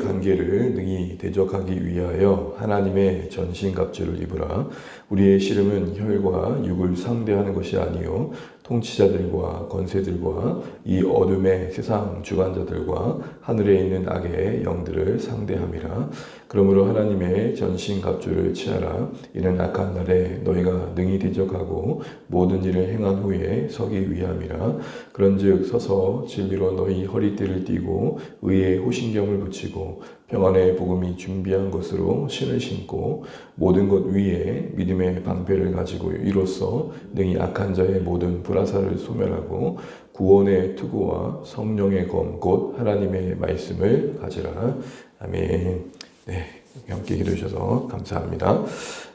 관계를 능히 대적하기 위하여 하나님의 전신갑주를 입으라. 우리의 씨름은 혈과 육을 상대하는 것이 아니요 통치자들과 권세들과 이 어둠의 세상 주관자들과 하늘에 있는 악의 영들을 상대함이라. 그러므로 하나님의 전신갑주를 취하라. 이는 악한 날에 너희가 능히 대적하고 모든 일을 행한 후에 서기 위함이라. 그런즉 서서 진리로 너희 허리띠를 띠고 의의 호신경을 붙이고 평안의 복음이 준비한 것으로 신을 신고 모든 것 위에 믿음의 방패를 가지고 이로써 능히 악한 자의 모든 불화살을 소멸하고 구원의 투구와 성령의 검 곧 하나님의 말씀을 가지라. 아멘. 네, 함께 기도해 주셔서 감사합니다.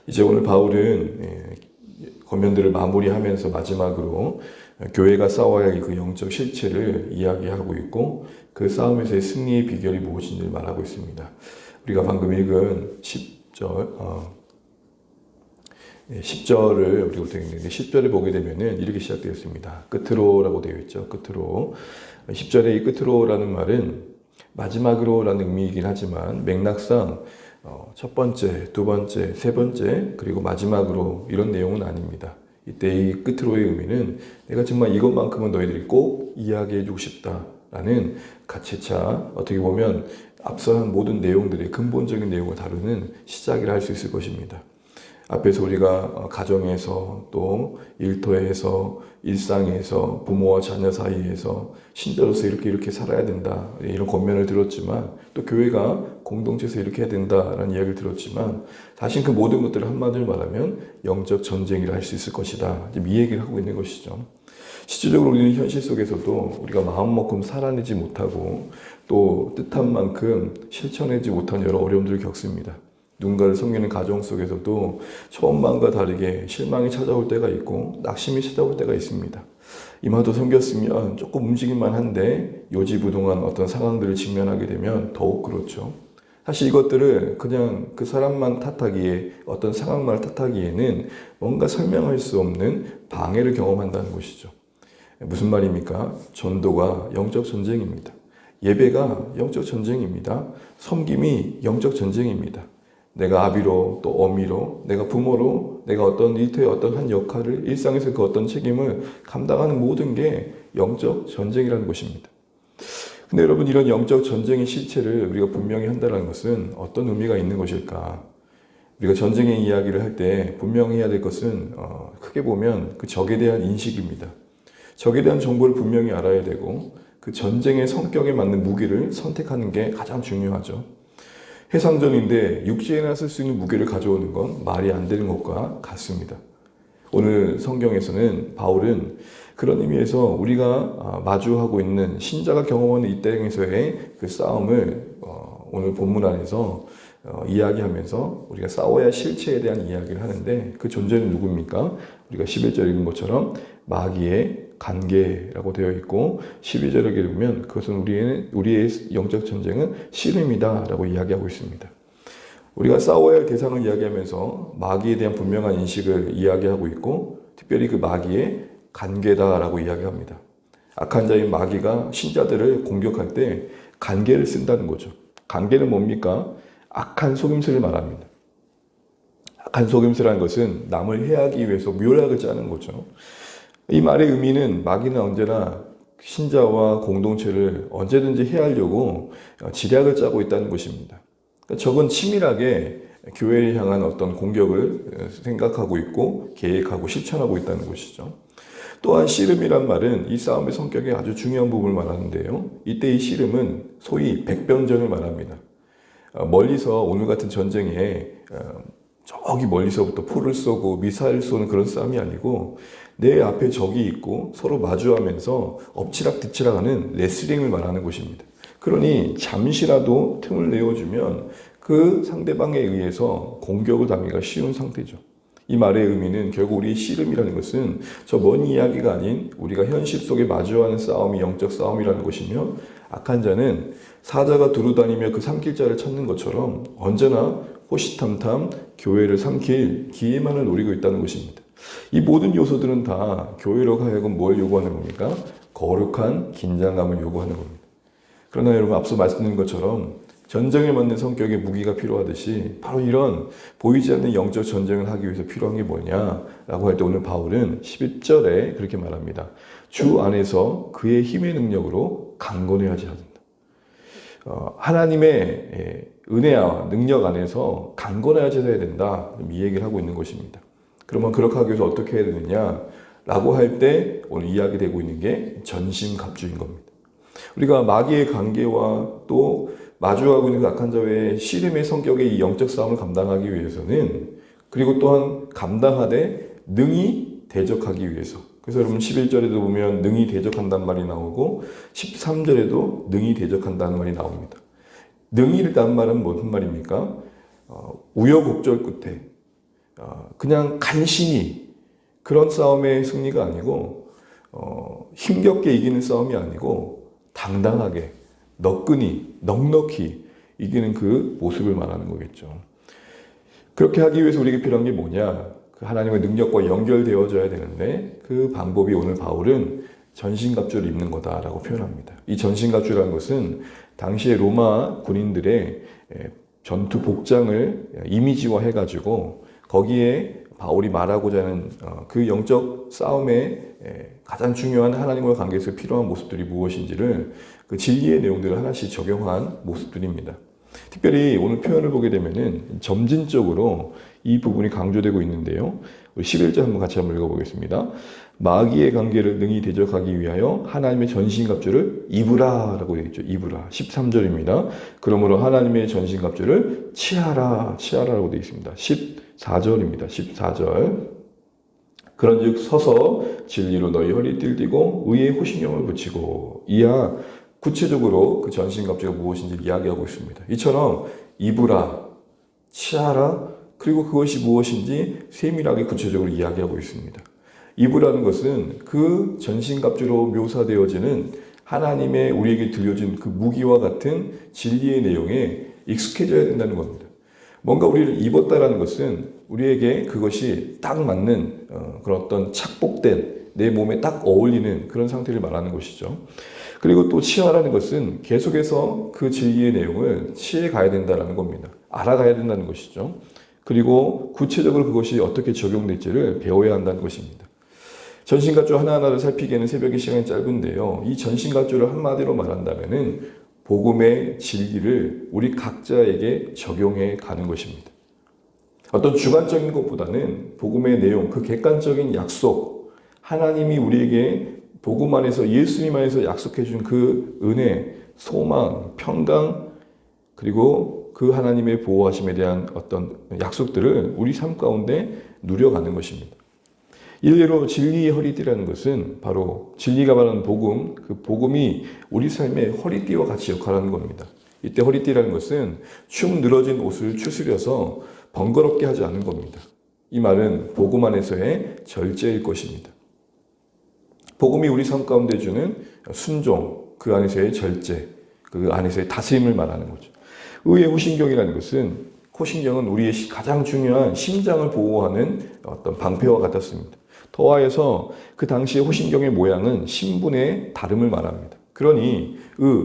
이제 오늘 바울은 권면들을 마무리하면서 마지막으로 교회가 싸워야 할 그 영적 실체를 이야기하고 있고 그 싸움에서의 승리의 비결이 무엇인지를 말하고 있습니다. 우리가 방금 읽은 10절을 우리가 읽는데 10절을 보게 되면은 이렇게 시작되었습니다. 끝으로라고 되어 있죠. 끝으로. 10절의 이 끝으로라는 말은 마지막으로라는 의미이긴 하지만 맥락상 첫 번째, 두 번째, 세 번째 그리고 마지막으로 이런 내용은 아닙니다. 이때 이 끝으로의 의미는 내가 정말 이것만큼은 너희들이 꼭 이야기해 주고 싶다라는 가치차, 어떻게 보면 앞서 한 모든 내용들의 근본적인 내용을 다루는 시작이라 할 수 있을 것입니다. 앞에서 우리가 가정에서 또 일터에서 일상에서 부모와 자녀 사이에서 신자로서 이렇게 살아야 된다 이런 권면을 들었지만 또 교회가 공동체에서 이렇게 해야 된다라는 이야기를 들었지만 사실 그 모든 것들을 한마디로 말하면 영적 전쟁이라 할 수 있을 것이다. 지금 이 얘기를 하고 있는 것이죠. 실질적으로 우리는 현실 속에서도 우리가 마음만큼 살아내지 못하고 또 뜻한 만큼 실천하지 못한 여러 어려움들을 겪습니다. 누군가를 섬기는 가정 속에서도 처음만과 다르게 실망이 찾아올 때가 있고 낙심이 찾아올 때가 있습니다. 이마도 섬겼으면 조금 움직임만 한데 요지부동한 어떤 상황들을 직면하게 되면 더욱 그렇죠. 사실 이것들을 그냥 그 사람만 탓하기에 어떤 상황만 탓하기에는 뭔가 설명할 수 없는 방해를 경험한다는 것이죠. 무슨 말입니까? 전도가 영적 전쟁입니다. 예배가 영적 전쟁입니다. 섬김이 영적 전쟁입니다. 내가 아비로 또 어미로 내가 부모로 내가 어떤 일터의 어떤 한 역할을 일상에서 그 어떤 책임을 감당하는 모든 게 영적 전쟁이라는 것입니다. 근데 여러분 이런 영적 전쟁의 실체를 우리가 분명히 한다는 것은 어떤 의미가 있는 것일까? 우리가 전쟁의 이야기를 할 때 분명히 해야 될 것은 크게 보면 그 적에 대한 인식입니다. 적에 대한 정보를 분명히 알아야 되고 그 전쟁의 성격에 맞는 무기를 선택하는 게 가장 중요하죠. 해상전인데 육지에나 쓸 수 있는 무기를 가져오는 건 말이 안 되는 것과 같습니다. 오늘 성경에서는 바울은 그런 의미에서 우리가 마주하고 있는 신자가 경험하는 이 땅에서의 그 싸움을 오늘 본문 안에서 이야기하면서 우리가 싸워야 할 실체에 대한 이야기를 하는데 그 존재는 누굽니까? 우리가 11절 읽은 것처럼 마귀의 관계라고 되어 있고 12절에 보면 그것은 우리의 영적 전쟁은 씨름이다 라고 이야기하고 있습니다. 우리가 싸워야 할 대상을 이야기하면서 마귀에 대한 분명한 인식을 이야기하고 있고 특별히 그 마귀의 관계다라고 이야기합니다. 악한 자인 마귀가 신자들을 공격할 때 관계를 쓴다는 거죠. 관계는 뭡니까? 악한 속임수를 말합니다. 악한 속임수라는 것은 남을 해하기 위해서 묘약을 짜는 거죠. 이 말의 의미는 마귀는 언제나 신자와 공동체를 언제든지 해하려고 지략을 짜고 있다는 것입니다. 적은 치밀하게 교회를 향한 어떤 공격을 생각하고 있고 계획하고 실천하고 있다는 것이죠. 또한 씨름이란 말은 이 싸움의 성격에 아주 중요한 부분을 말하는데요. 이때 이 씨름은 소위 백병전을 말합니다. 멀리서 오늘 같은 전쟁에 저기 멀리서부터 포를 쏘고 미사일 쏘는 그런 싸움이 아니고 내 앞에 적이 있고 서로 마주하면서 엎치락뒤치락하는 레슬링을 말하는 것입니다. 그러니 잠시라도 틈을 내어주면 그 상대방에 의해서 공격을 당하기가 쉬운 상태죠. 이 말의 의미는 결국 우리의 씨름이라는 것은 저 먼 이야기가 아닌 우리가 현실 속에 마주하는 싸움이 영적 싸움이라는 것이며 악한 자는 사자가 두루다니며 그 삼킬 자를 찾는 것처럼 언제나 호시탐탐 교회를 삼킬 기회만을 노리고 있다는 것입니다. 이 모든 요소들은 다 교회로 하여금 뭘 요구하는 겁니까? 거룩한 긴장감을 요구하는 겁니다. 그러나 여러분 앞서 말씀드린 것처럼 전쟁에 맞는 성격의 무기가 필요하듯이 바로 이런 보이지 않는 영적 전쟁을 하기 위해서 필요한 게 뭐냐라고 할 때 오늘 바울은 11절에 그렇게 말합니다. 주 안에서 그의 힘의 능력으로 강건해야지 하는다. 하나님의 은혜와 능력 안에서 강건해야지 해야 된다. 이 얘기를 하고 있는 것입니다. 그러면 그렇게 하기 위해서 어떻게 해야 되느냐라고 할 때 오늘 이야기되고 있는 게 전신갑주인 겁니다. 우리가 마귀의 관계와 또 마주하고 있는 그 악한 자의 씨름의 성격의 이 영적 싸움을 감당하기 위해서는 그리고 또한 감당하되 능히 대적하기 위해서 그래서 여러분 11절에도 보면 능히 대적한다는 말이 나오고 13절에도 능히 대적한다는 말이 나옵니다. 능히라는 말은 무슨 말입니까? 우여곡절 끝에 그냥 간신히 그런 싸움의 승리가 아니고 힘겹게 이기는 싸움이 아니고 당당하게 넉넉히 이기는 그 모습을 말하는 거겠죠. 그렇게 하기 위해서 우리에게 필요한 게 뭐냐? 그 하나님의 능력과 연결되어져야 되는데 그 방법이 오늘 바울은 전신갑주를 입는 거다라고 표현합니다. 이 전신갑주라는 것은 당시의 로마 군인들의 전투 복장을 이미지화해가지고 거기에 바울이 말하고자 하는 그 영적 싸움에 가장 중요한 하나님과의 관계에서 필요한 모습들이 무엇인지를 그 진리의 내용들을 하나씩 적용한 모습들입니다. 특별히 오늘 표현을 보게 되면은 점진적으로 이 부분이 강조되고 있는데요. 우리 11절 같이 한번 읽어보겠습니다. 마귀의 관계를 능히 대적하기 위하여 하나님의 전신갑주를 입으라라고 되어 있죠. 입으라. 13절입니다. 그러므로 하나님의 전신갑주를 치하라라고 되어 있습니다. 14절입니다. 14절. 그런즉 서서 진리로 너희 허리띠를 띠고 의의 호신경을 붙이고 이하 구체적으로 그 전신갑주가 무엇인지 이야기하고 있습니다. 이처럼 입으라, 치하라, 그리고 그것이 무엇인지 세밀하게 구체적으로 이야기하고 있습니다. 입으라는 것은 그 전신갑주로 묘사되어지는 하나님의 우리에게 들려준 그 무기와 같은 진리의 내용에 익숙해져야 된다는 겁니다. 뭔가 우리를 입었다라는 것은 우리에게 그것이 딱 맞는 그런 어떤 착복된 내 몸에 딱 어울리는 그런 상태를 말하는 것이죠. 그리고 또 치하라는 것은 계속해서 그 진리의 내용을 치해 가야 된다는 겁니다. 알아가야 된다는 것이죠. 그리고 구체적으로 그것이 어떻게 적용될지를 배워야 한다는 것입니다. 전신갑주 하나하나를 살피기에는 새벽의 시간이 짧은데요. 이 전신갑주를 한마디로 말한다면은 복음의 진리를 우리 각자에게 적용해 가는 것입니다. 어떤 주관적인 것보다는 복음의 내용, 그 객관적인 약속, 하나님이 우리에게 복음 안에서 예수님 안에서 약속해 준 그 은혜, 소망, 평강, 그리고 그 하나님의 보호하심에 대한 어떤 약속들을 우리 삶 가운데 누려가는 것입니다. 일례로 진리의 허리띠라는 것은 바로 진리가 말하는 복음, 그 복음이 우리 삶의 허리띠와 같이 역할하는 겁니다. 이때 허리띠라는 것은 축 늘어진 옷을 추스려서 번거롭게 하지 않는 겁니다. 이 말은 복음 안에서의 절제일 것입니다. 복음이 우리 삶 가운데 주는 순종, 그 안에서의 절제, 그 안에서의 다스림을 말하는 거죠. 의의 호신경이라는 것은 호신경은 우리의 가장 중요한 심장을 보호하는 어떤 방패와 같았습니다. 더하여서 그 당시의 호신경의 모양은 신분의 다름을 말합니다. 그러니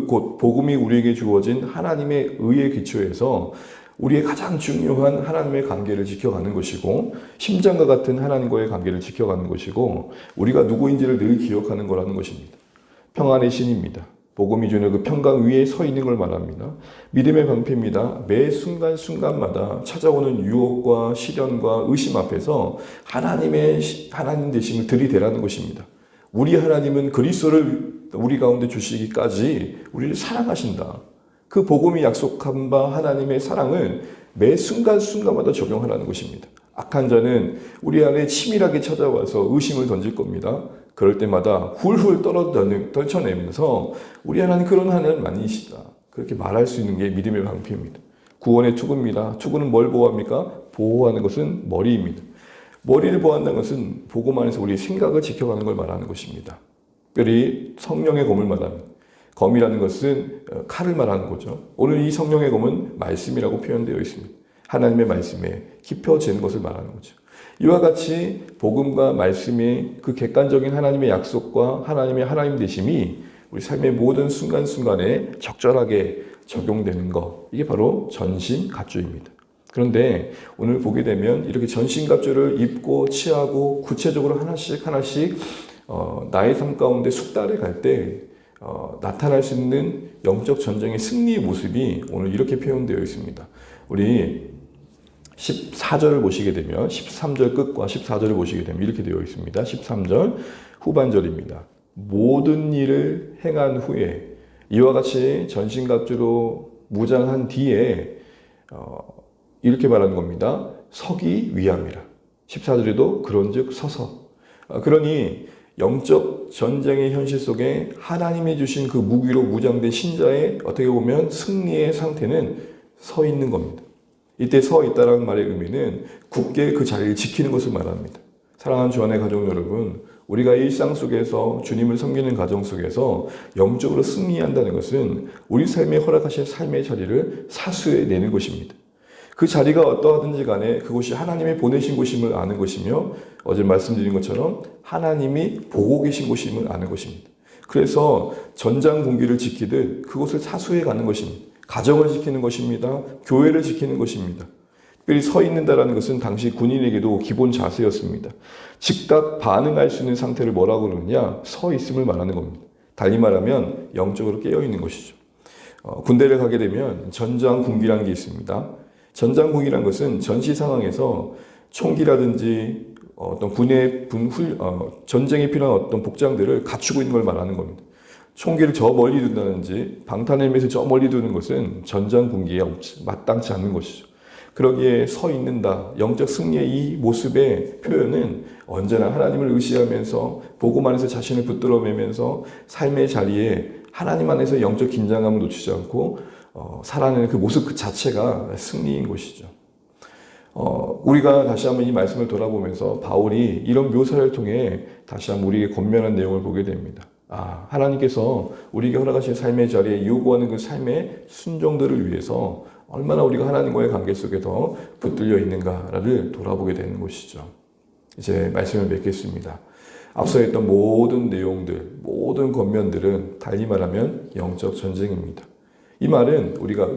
곧 복음이 우리에게 주어진 하나님의 의의 기초에서 우리의 가장 중요한 하나님의 관계를 지켜가는 것이고 심장과 같은 하나님과의 관계를 지켜가는 것이고 우리가 누구인지를 늘 기억하는 거라는 것입니다. 평안의 신입니다. 복음이 주는 그 평강 위에 서 있는 걸 말합니다. 믿음의 방패입니다. 매 순간순간마다 찾아오는 유혹과 시련과 의심 앞에서 하나님 되심을 들이대라는 것입니다. 우리 하나님은 그리스도를 우리 가운데 주시기까지 우리를 사랑하신다. 그 복음이 약속한 바 하나님의 사랑을 매 순간순간마다 적용하라는 것입니다. 악한 자는 우리 안에 치밀하게 찾아와서 의심을 던질 겁니다. 그럴 때마다 훌훌 떨쳐내면서 우리 하나님 그런 하나님 아니시다. 그렇게 말할 수 있는 게 믿음의 방패입니다. 구원의 투구입니다. 투구는 뭘 보호합니까? 보호하는 것은 머리입니다. 머리를 보호한다는 것은 복음 안에서 우리의 생각을 지켜가는 걸 말하는 것입니다. 특별히 성령의 검을 말합니다. 검이라는 것은 칼을 말하는 거죠. 오늘 이 성령의 검은 말씀이라고 표현되어 있습니다. 하나님의 말씀에 깊어지는 것을 말하는 거죠. 이와 같이 복음과 말씀의 그 객관적인 하나님의 약속과 하나님 되심이 우리 삶의 모든 순간순간에 적절하게 적용되는 것, 이게 바로 전신갑주입니다. 그런데 오늘 보게 되면 이렇게 전신갑주를 입고 취하고 구체적으로 하나씩 나의 삶 가운데 숙달해 갈 때 나타날 수 있는 영적 전쟁의 승리의 모습이 오늘 이렇게 표현되어 있습니다. 우리 14절을 보시게 되면 13절 끝과 14절을 보시게 되면 이렇게 되어 있습니다. 13절 후반절입니다. 모든 일을 행한 후에 이와 같이 전신갑주로 무장한 뒤에 이렇게 말하는 겁니다. 서기 위함이라. 14절에도 그런즉 서서. 그러니 영적 전쟁의 현실 속에 하나님이 주신 그 무기로 무장된 신자의 어떻게 보면 승리의 상태는 서 있는 겁니다. 이때 서 있다라는 말의 의미는 굳게 그 자리를 지키는 것을 말합니다. 사랑하는 주안의 가족 여러분, 우리가 일상 속에서 주님을 섬기는 가정 속에서 영적으로 승리한다는 것은 우리 삶에 허락하신 삶의 자리를 사수해내는 것입니다. 그 자리가 어떠하든지 간에 그곳이 하나님이 보내신 곳임을 아는 것이며 어제 말씀드린 것처럼 하나님이 보고 계신 곳임을 아는 것입니다. 그래서 전장군기를 지키듯 그곳을 사수해 가는 것입니다. 가정을 지키는 것입니다. 교회를 지키는 것입니다. 특별히 서 있는다라는 것은 당시 군인에게도 기본 자세였습니다. 즉각 반응할 수 있는 상태를 뭐라고 그러느냐? 서 있음을 말하는 겁니다. 달리 말하면 영적으로 깨어 있는 것이죠. 군대를 가게 되면 전장군기라는 게 있습니다. 전장군기라는 것은 전시 상황에서 총기라든지 어떤 전쟁에 필요한 어떤 복장들을 갖추고 있는 걸 말하는 겁니다. 총기를 저 멀리 둔다든지 방탄헬멧을 저 멀리 두는 것은 전장군기에 마땅치 않는 것이죠. 그러기에 서 있는다, 영적 승리의 이 모습의 표현은 언제나 하나님을 의지하면서 복음 안에서 자신을 붙들어 매면서 삶의 자리에 하나님 안에서 영적 긴장감을 놓치지 않고 살아내는 그 모습 그 자체가 승리인 것이죠. 우리가 다시 한번 이 말씀을 돌아보면서 바울이 이런 묘사를 통해 다시 한번 우리에게 권면한 내용을 보게 됩니다. 하나님께서 우리에게 허락하신 삶의 자리에 요구하는 그 삶의 순종들을 위해서 얼마나 우리가 하나님과의 관계 속에 더 붙들려 있는가를 돌아보게 되는 것이죠. 이제 말씀을 맺겠습니다. 앞서 했던 모든 내용들, 모든 권면들은 달리 말하면 영적 전쟁입니다. 이 말은 우리가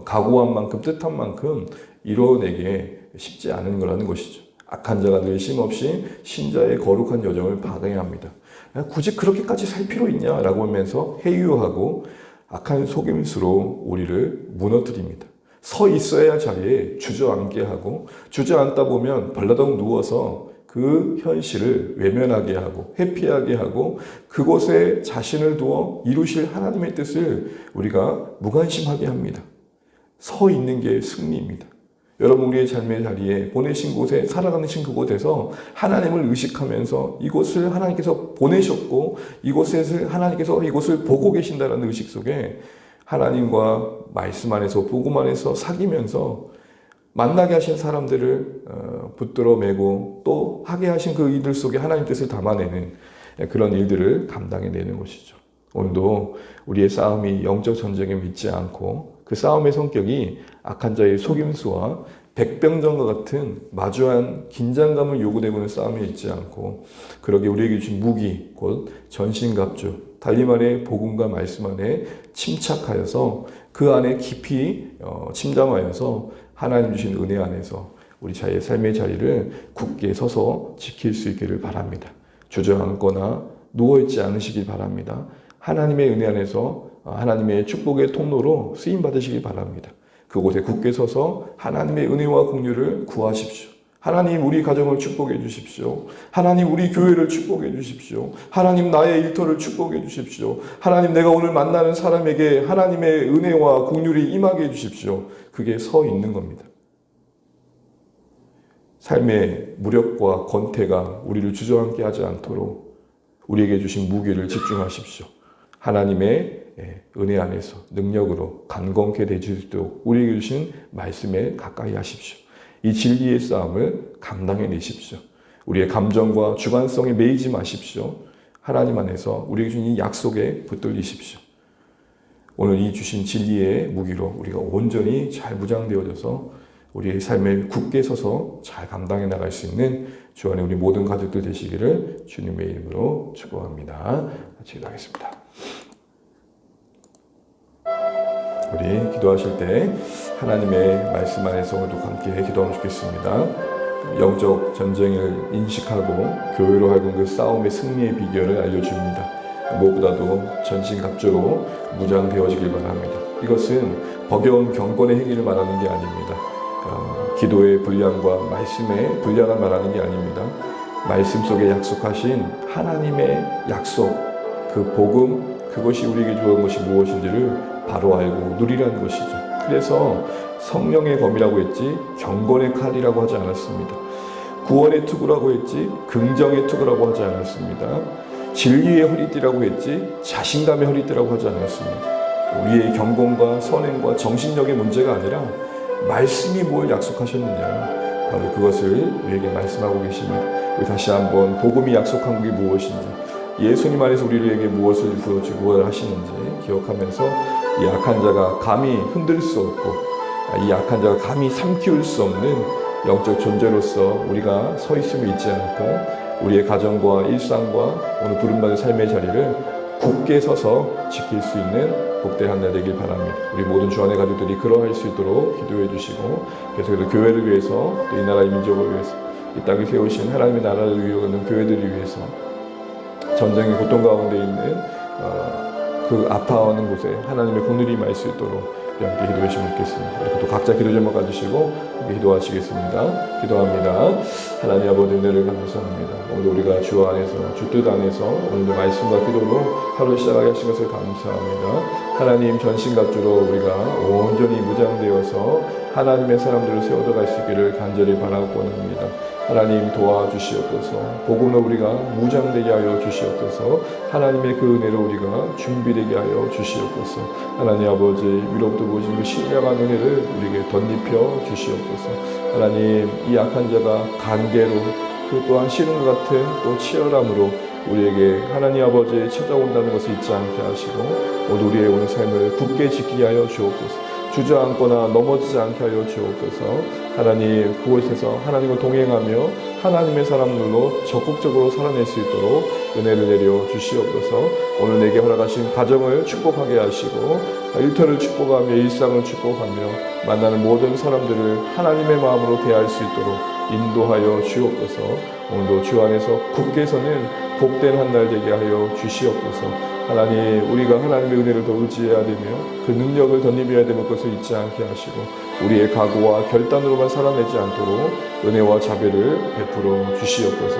각오한 만큼, 뜻한 만큼 이뤄내기 쉽지 않은 거라는 것이죠. 악한 자가 늘 쉼없이 신자의 거룩한 여정을 방해합니다. 굳이 그렇게까지 살 필요 있냐라고 하면서 해유하고 악한 속임수로 우리를 무너뜨립니다. 서 있어야 할 자리에 주저앉게 하고 주저앉다 보면 벌러덩 누워서 그 현실을 외면하게 하고 회피하게 하고 그곳에 자신을 두어 이루실 하나님의 뜻을 우리가 무관심하게 합니다. 서 있는 게 승리입니다. 여러분 우리의 삶의 자리에 보내신 곳에 살아가는 그곳에서 하나님을 의식하면서 이곳을 하나님께서 보내셨고 하나님께서 이곳을 보고 계신다는 의식 속에 하나님과 말씀 안에서 복음 안에서 사귀면서 만나게 하신 사람들을 붙들어 매고 또 하게 하신 그 일들 속에 하나님 뜻을 담아내는 그런 일들을 감당해내는 것이죠. 오늘도 우리의 싸움이 영적 전쟁에 믿지 않고 그 싸움의 성격이 악한 자의 속임수와 백병전과 같은 마주한 긴장감을 요구되고는 싸움이 있지 않고 그러게 우리에게 주신 무기 곧 전신갑주 달리 말해 복음과 말씀 안에 침착하여서 그 안에 깊이 침잠하여서 하나님 주신 은혜 안에서 우리 자의 삶의 자리를 굳게 서서 지킬 수 있기를 바랍니다. 주저앉거나 누워있지 않으시길 바랍니다. 하나님의 은혜 안에서 하나님의 축복의 통로로 쓰임 받으시길 바랍니다. 그곳에 굳게 서서 하나님의 은혜와 공유를 구하십시오. 하나님 우리 가정을 축복해 주십시오. 하나님 우리 교회를 축복해 주십시오. 하나님 나의 일터를 축복해 주십시오. 하나님 내가 오늘 만나는 사람에게 하나님의 은혜와 공유를 임하게 해 주십시오. 그게 서 있는 겁니다. 삶의 무력과 권태가 우리를 주저앉게 하지 않도록 우리에게 주신 무기를 집중하십시오. 하나님의 은혜 안에서 능력으로 강건케 되실 수 있도록 우리에게 주신 말씀에 가까이 하십시오. 이 진리의 싸움을 감당해 내십시오. 우리의 감정과 주관성에 매이지 마십시오. 하나님 안에서 우리에게 주신 이 약속에 붙들리십시오. 오늘 이 주신 진리의 무기로 우리가 온전히 잘 무장되어져서 우리의 삶을 굳게 서서 잘 감당해 나갈 수 있는 주 안에 우리 모든 가족들 되시기를 주님의 이름으로 축복합니다. 같이 기도하겠습니다. 우리 기도하실 때 하나님의 말씀 안에서 오늘도 함께 기도하면 좋겠습니다. 영적 전쟁을 인식하고 교회로 하여금 그 싸움의 승리의 비결을 알려줍니다. 무엇보다도 전신갑주로 무장되어지길 바랍니다. 이것은 버겨운 경건의 행위를 말하는 게 아닙니다. 기도의 분량과 말씀의 분량을 말하는 게 아닙니다. 말씀 속에 약속하신 하나님의 약속, 그 복음, 그것이 우리에게 주어진 것이 무엇인지를 바로 알고 누리라는 것이죠. 그래서 성령의 검이라고 했지 경건의 칼이라고 하지 않았습니다. 구원의 투구라고 했지 긍정의 투구라고 하지 않았습니다. 진리의 허리띠라고 했지 자신감의 허리띠라고 하지 않았습니다. 우리의 경건과 선행과 정신력의 문제가 아니라 말씀이 뭘 약속하셨느냐, 바로 그것을 우리에게 말씀하고 계십니다. 우리 다시 한번 복음이 약속한 게 무엇인지, 예수님 안에서 우리에게 무엇을 주어 하시는지 기억하면서 이 약한 자가 감히 흔들 수 없고 이 약한 자가 감히 삼키울 수 없는 영적 존재로서 우리가 서 있음을 잊지 않고 우리의 가정과 일상과 오늘 부름받은 삶의 자리를 굳게 서서 지킬 수 있는 복된 한 날 되길 바랍니다. 우리 모든 주 안의 가족들이 그러할 수 있도록 기도해 주시고 계속해서 교회를 위해서 또 이 나라의 민족을 위해서 이 땅에 세우신 하나님의 나라를 위하는 교회들을 위해서 전쟁의 고통 가운데 있는 그 아파하는 곳에 하나님의 공률이 임할 수 있도록 함께 기도해 주시면 좋겠습니다. 그리고 또 각자 기도 제목 가지시고 함께 기도하시겠습니다. 기도합니다. 하나님 아버지 은혜를 감사합니다. 오늘 우리가 주 안에서, 주 뜻 안에서 오늘도 말씀과 기도로 하루 시작하게 하신 것을 감사합니다. 하나님 전신갑주로 우리가 온전히 무장되어서 하나님의 사람들을 세워갈 수 있기를 간절히 바라고 원합니다. 하나님 도와주시옵소서. 복음으로 우리가 무장되게 하여 주시옵소서. 하나님의 그 은혜로 우리가 준비되게 하여 주시옵소서. 하나님 아버지 위로부터 보신 그 신령한 은혜를 우리에게 덧입혀 주시옵소서. 하나님 이 약한 자가 간계로 그 또한 싫은 것 같은 또 치열함으로 우리에게 하나님 아버지 찾아온다는 것을 잊지 않게 하시고 모두 우리의 오늘 삶을 굳게 지키게 하여 주옵소서. 주저앉거나 넘어지지 않게 하여 주옵소서. 하나님 그곳에서 하나님과 동행하며 하나님의 사람들로 적극적으로 살아낼 수 있도록 은혜를 내려 주시옵소서. 오늘 내게 허락하신 가정을 축복하게 하시고 일터를 축복하며 일상을 축복하며 만나는 모든 사람들을 하나님의 마음으로 대할 수 있도록 인도하여 주옵소서. 오늘도 주 안에서 굳게 서는 복된 한 날 되게 하여 주시옵소서. 하나님 우리가 하나님의 은혜를 더 의지해야 되며 그 능력을 덧입어야 되는 것을 잊지 않게 하시고 우리의 각오와 결단으로만 살아내지 않도록 은혜와 자비를 베풀어 주시옵소서.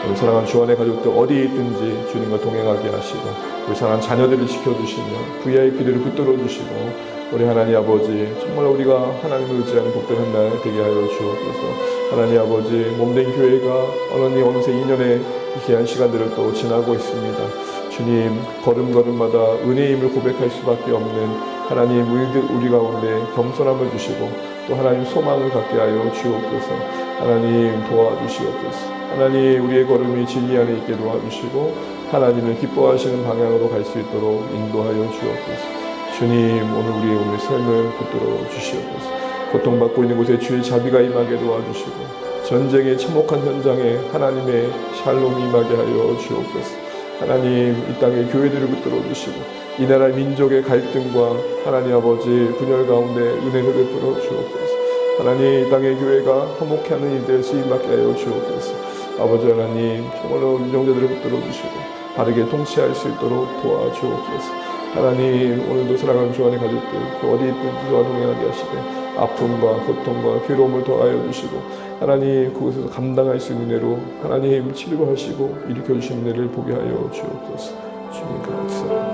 우리 사랑하는 주 안의 가족들 어디에 있든지 주님과 동행하게 하시고 우리 사랑하는 자녀들을 지켜주시며 VIP들을 붙들어 주시고 우리 하나님 아버지 정말 우리가 하나님을 의지하는 복된 한 날 되게 하여 주옵소서. 하나님 아버지 몸된 교회가 어느새 2년의 귀한 시간들을 또 지나고 있습니다. 주님 걸음걸음마다 은혜의 힘을 고백할 수밖에 없는 하나님 우리 가운데 겸손함을 주시고 또 하나님 소망을 갖게 하여 주옵소서. 하나님 도와주시옵소서. 하나님 우리의 걸음이 진리 안에 있게 도와주시고 하나님을 기뻐하시는 방향으로 갈 수 있도록 인도하여 주옵소서. 주님 오늘 삶을 붙들어 주시옵소서. 고통받고 있는 곳에 주의 자비가 임하게 도와주시고 전쟁의 참혹한 현장에 하나님의 샬롬이 임하게 하여 주옵소서. 하나님 이 땅의 교회들을 붙들어 주시고 이 나라 민족의 갈등과 하나님 아버지 분열 가운데 은혜를 베풀어 주옵소서. 하나님 이 땅의 교회가 화목해하는 일들 쓰임받게 하여 주옵소서. 아버지 하나님 정말로 유정자들을 붙들어 주시고 바르게 통치할 수 있도록 도와주옵소서. 하나님 오늘도 사랑하는 주 안의 가족들 그 어디 있든지 저와 동행하게 하시되 아픔과 고통과 괴로움을 더하여 주시고 하나님 그곳에서 감당할 수 있는 은혜로 하나님 치료하시고 일으켜 주시는 은혜를 보게 하여 주옵소서. 주님 감사합니다.